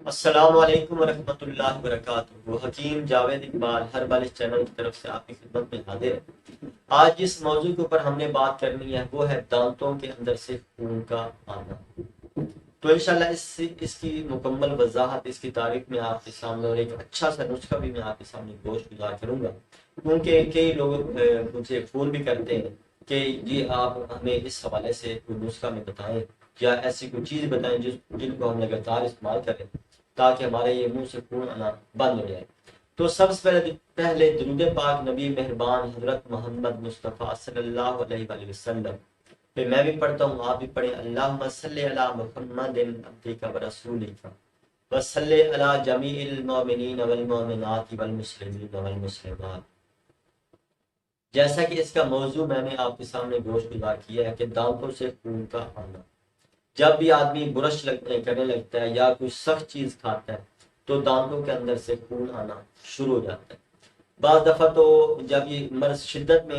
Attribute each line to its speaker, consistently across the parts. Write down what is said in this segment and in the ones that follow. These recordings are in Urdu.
Speaker 1: السلام علیکم ورحمۃ اللہ وبرکاتہ۔ حکیم جاوید اقبال ہر بال اس چینل کی طرف سے آپ کی خدمت میں حاضر ہے۔ آج جس موضوع کے اوپر ہم نے بات کرنی ہے وہ ہے دانتوں کے اندر سے خون کا آنا۔ تو انشاءاللہ اس کی مکمل وضاحت، اس کی تعریف میں آپ کے سامنے اور ایک اچھا سا نسخہ بھی میں آپ کے سامنے گوش گزار کروں گا، کیونکہ کئی لوگ مجھے فون بھی کرتے ہیں کہ جی آپ ہمیں اس حوالے سے کوئی نسخہ میں بتائیں یا ایسی کوئی چیز بتائیں جن کو ہم لگاتار استعمال کریں تاکہ ہمارے یہ منہ سے خون آنا بند ہو جائے۔ تو سب سے پہلے درود پاک نبی مہربان حضرت محمد مصطفیٰ صلی اللہ علیہ وآلہ وسلم پہ میں بھی پڑھتا ہوں، آپ بھی پڑھیں۔ اللہم صلی علی محمد عبدک و رسولک وصلی علی جمیع المؤمنین والمؤمنات والمسلمین والمسلمات۔ جیسا کہ اس کا موضوع میں نے آپ کے سامنے گوش گزار کیا ہے کہ دانتوں سے خون کا آنا۔ جب بھی آدمی برش کرنے لگتا ہے یا کوئی سخت چیز کھاتا ہے تو دانتوں کے اندر سے خون آنا شروع ہو جاتا ہے۔ بعض دفعہ تو جب یہ مرض شدت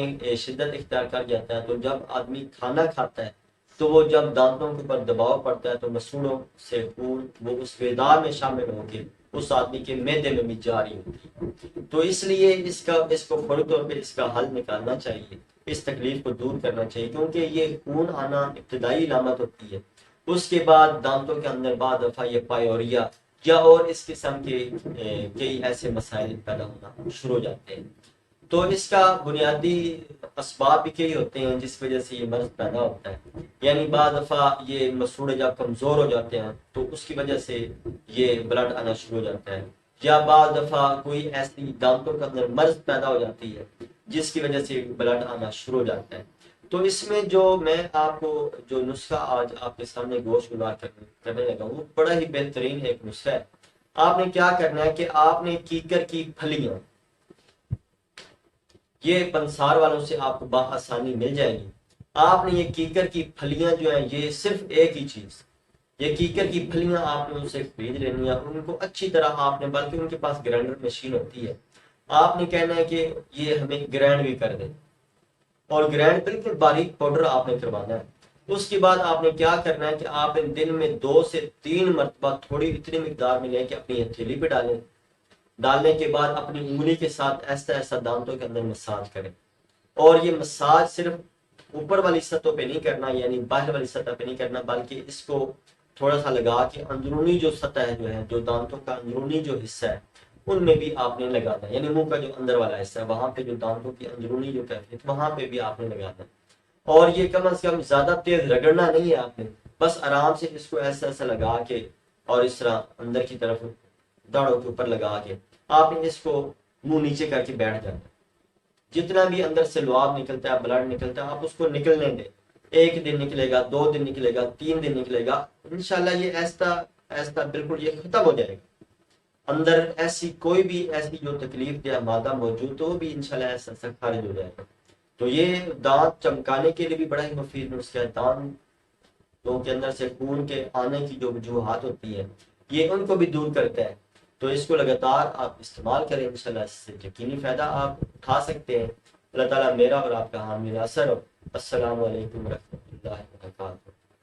Speaker 1: اختیار کر جاتا ہے تو جب آدمی کھانا کھاتا ہے تو وہ جب دانتوں کے اوپر دباؤ پڑتا ہے تو مسوڑوں سے خون وہ اس فیضان میں شامل ہو کے اس آدمی کے معدے میں بھی جاری ہوتی ہے۔ تو اس لیے اس کو فوری طور پہ اس کا حل نکالنا چاہیے، اس تکلیف کو دور کرنا چاہیے، کیونکہ یہ خون آنا ابتدائی علامت ہوتی ہے۔ اس کے بعد دانتوں کے اندر بعض دفعہ یہ پائوریا یا اور اس قسم کے کئی ایسے مسائل پیدا ہونا شروع ہو جاتے ہیں۔ تو اس کا بنیادی اسباب بھی کئی ہوتے ہیں جس وجہ سے یہ مرض پیدا ہوتا ہے، یعنی بعض دفعہ یہ مسوڑے جب کمزور ہو جاتے ہیں تو اس کی وجہ سے یہ بلڈ آنا شروع ہو جاتا ہے، یا بعض دفعہ کوئی ایسی دانتوں کے اندر مرض پیدا ہو جاتی ہے جس کی وجہ سے بلڈ آنا شروع ہو جاتا ہے۔ تو اس میں جو میں آپ کو جو نسخہ آج آپ کے سامنے گوش گزار کرنے لگا ہوں وہ بڑا ہی بہترین ایک نسخہ ہے۔ آپ نے کیا کرنا ہے کہ آپ نے کیکر کی پھلیاں، یہ پنسار والوں سے آپ کو بآسانی مل جائے گی۔ آپ نے یہ کیکر کی پھلیاں جو ہیں یہ صرف ایک ہی چیز، یہ کیکر کی پھلیاں آپ نے ان سے خرید لینی ہے، ان کو اچھی طرح آپ نے، بلکہ ان کے پاس گرائنڈر مشین ہوتی ہے، آپ نے کہنا ہے کہ یہ ہمیں گرائنڈ بھی کر دیں، اور گرینڈ بالکل باریک پاؤڈر آپ نے کروانا ہے۔ اس کے بعد آپ نے کیا کرنا ہے کہ آپ نے دن میں 2 سے 3 مرتبہ تھوڑی اتنی مقدار میں لے کے اپنی ہتھیلی پہ ڈالیں، ڈالنے کے بعد اپنی انگلی کے ساتھ ایسا ایسا دانتوں کے اندر مساج کریں، اور یہ مساج صرف اوپر والی سطح پہ نہیں کرنا، یعنی باہر والی سطح پہ نہیں کرنا، بلکہ اس کو تھوڑا سا لگا کے اندرونی جو سطح جو ہے، جو دانتوں کا اندرونی جو حصہ ہے ان میں بھی آپ نے لگانا ہے، یعنی منہ کا جو اندر والا حصہ ہے وہاں پہ جو دانتوں کی اندرونی جو کیفیت وہاں پہ بھی آپ نے لگانا ہے۔ اور یہ کم از کم زیادہ تیز رگڑنا نہیں ہے، آپ نے بس آرام سے اس کو ایسا ایسا لگا کے اور اس طرح اندر کی طرف داڑھوں کے اوپر لگا کے آپ نے اس کو منہ نیچے کر کے بیٹھ جانا ہے۔ جتنا بھی اندر سے لعاب نکلتا ہے، بلڈ نکلتا ہے، آپ اس کو نکلنے دیں۔ 1 دن نکلے گا، 2 دن نکلے گا، 3 دن نکلے گا، انشاءاللہ یہ ایسا بالکل یہ ختم ہو جائے گا۔ اندر ایسی کوئی بھی ایسی جو تکلیف دہ مادہ موجود تو وہ بھی انشاءاللہ ایسا خارج ہو جائے گا۔ تو یہ دانت چمکانے کے لیے بھی بڑا ہی مفید نسخہ ہے۔ دانتوں کے اندر سے خون کے آنے کی جو وجوہات ہوتی ہیں یہ ان کو بھی دور کرتا ہے۔ تو اس کو لگاتار آپ استعمال کریں، انشاءاللہ اس سے یقینی فائدہ آپ اٹھا سکتے ہیں۔ اللہ تعالیٰ میرا اور آپ کا حامی ناصر ہو۔ السلام علیکم ورحمۃ اللہ وبرکاتہ۔